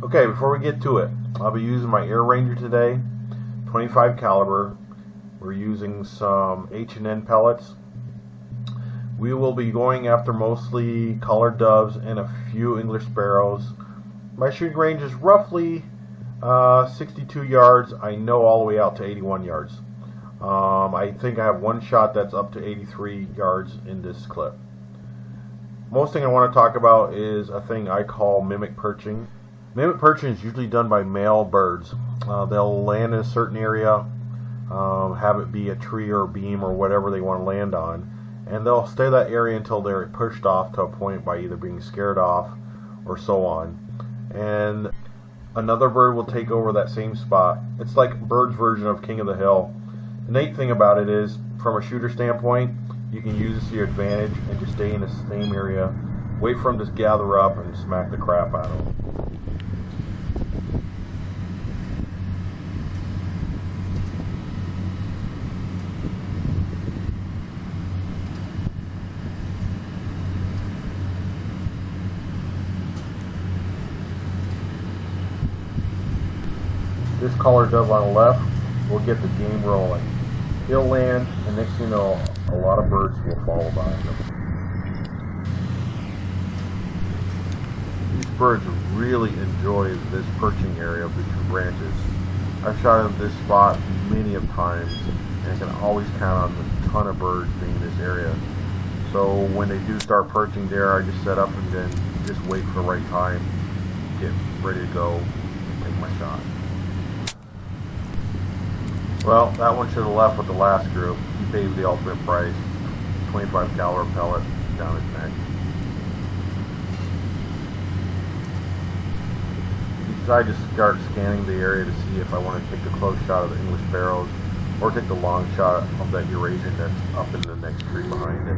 Okay, before we get to it, I'll be using my Air Ranger today, 25 caliber. We're using some H&N pellets. We will be going after mostly collared doves and a few English sparrows. My shooting range is roughly 62 yards. I know all the way out to 81 yards. I think I have one shot that's up to 83 yards in this clip. Most thing I want to talk about is a thing I call mimic perching. Mimic perching is usually done by male birds. They'll land in a certain area, have it be a tree or a beam or whatever they want to land on, and they'll stay in that area until they're pushed off to a point by either being scared off or so on. And another bird will take over that same spot. It's like a bird's version of King of the Hill. The neat thing about it is, from a shooter standpoint, you can use this to your advantage and just stay in the same area, wait for them to gather up and smack the crap out of them. This collared dove on the left will get the game rolling. He'll land, and next thing you know, a lot of birds will follow behind him. These birds really enjoy this perching area between branches. I've shot at this spot many of times, and I can always count on a ton of birds being in this area. So when they do start perching there, I just set up and then just wait for the right time, get ready to go, and take my shot. Well, that one should have left with the last group. He paid the ultimate price, 25 caliber pellet down his neck. He decided to start scanning the area to see if I want to take a close shot of the English sparrows or take the long shot of that Eurasian that's up in the next tree behind it.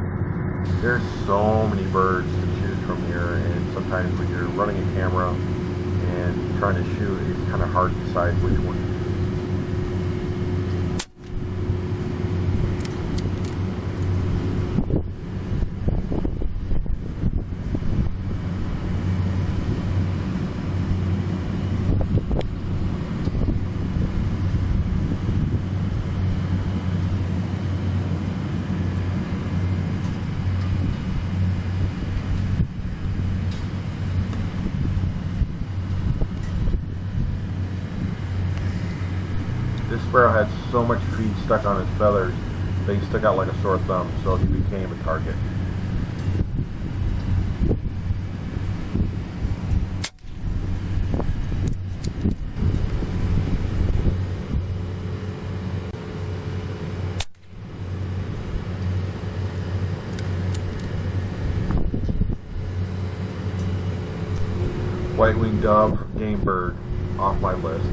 There's so many birds to choose from here, and sometimes when you're running a camera and trying to shoot, it's kind of hard to decide which one. This sparrow had so much feed stuck on his feathers that he stuck out like a sore thumb, so he became a target. White-winged dove, game bird, off my list.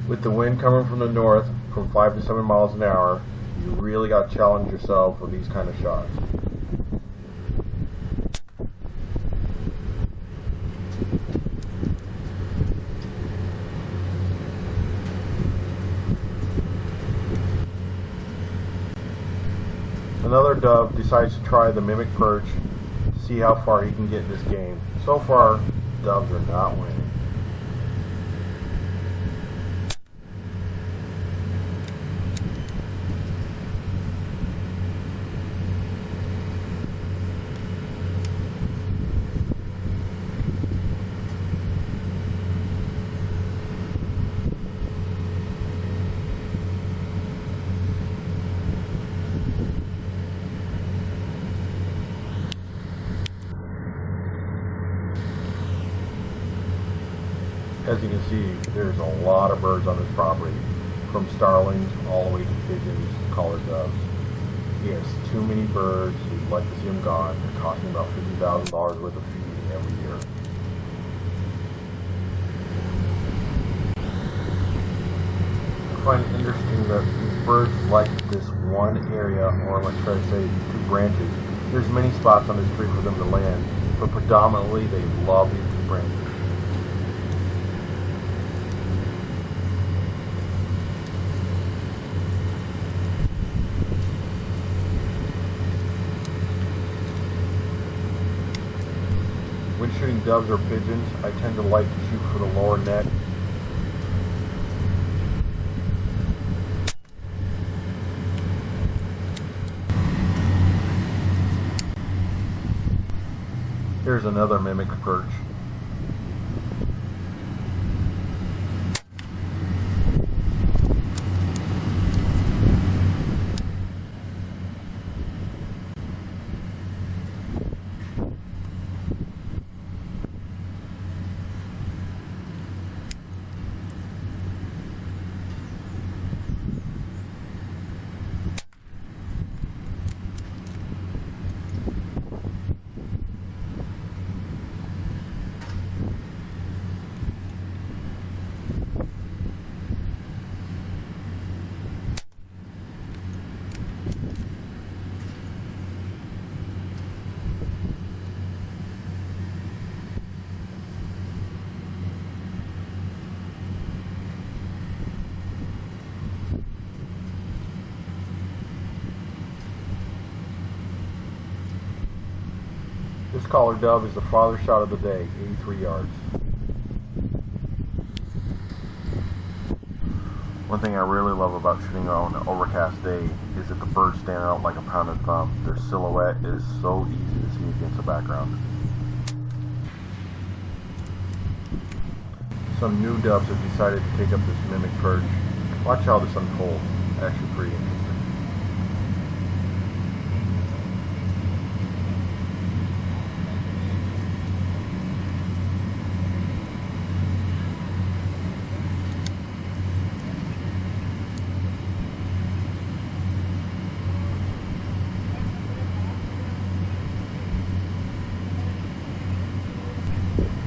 With the wind coming from the north from 5 to 7 miles an hour, you really got to challenge yourself with these kind of shots. Another dove decides to try the mimic perch to see how far he can get in this game. So far, doves are not winning. As you can see, there's a lot of birds on this property, from starlings all the way to pigeons, collared doves. He has too many birds. He'd like to see them gone. They're costing about $50,000 worth of feed every year. I find it interesting that these birds like this one area, or let's try to say 2 branches. There's many spots on this tree for them to land, but predominantly they love these 2 branches. shooting doves or pigeons, I tend to like to shoot for the lower neck. Here's another mimic perch. This collar dove is the farthest shot of the day, 83 yards. One thing I really love about shooting on an overcast day is that the birds stand out like a pounded thumb. Their silhouette is so easy to see against the background. Some new doves have decided to take up this mimic perch. Watch how this unfolds. Actually pretty interesting.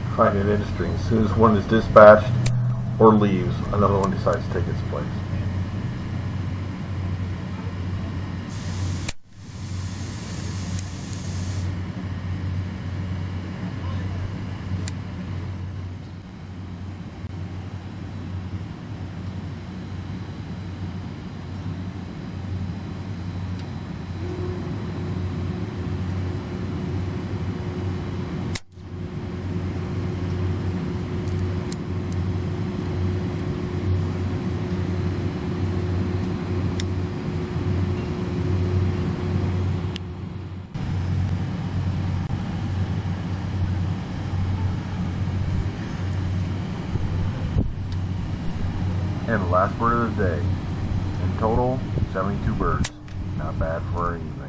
I find it interesting. As soon as one is dispatched or leaves, another one decides to take its place. And the last bird of the day. In total, 72 birds. Not bad for an evening.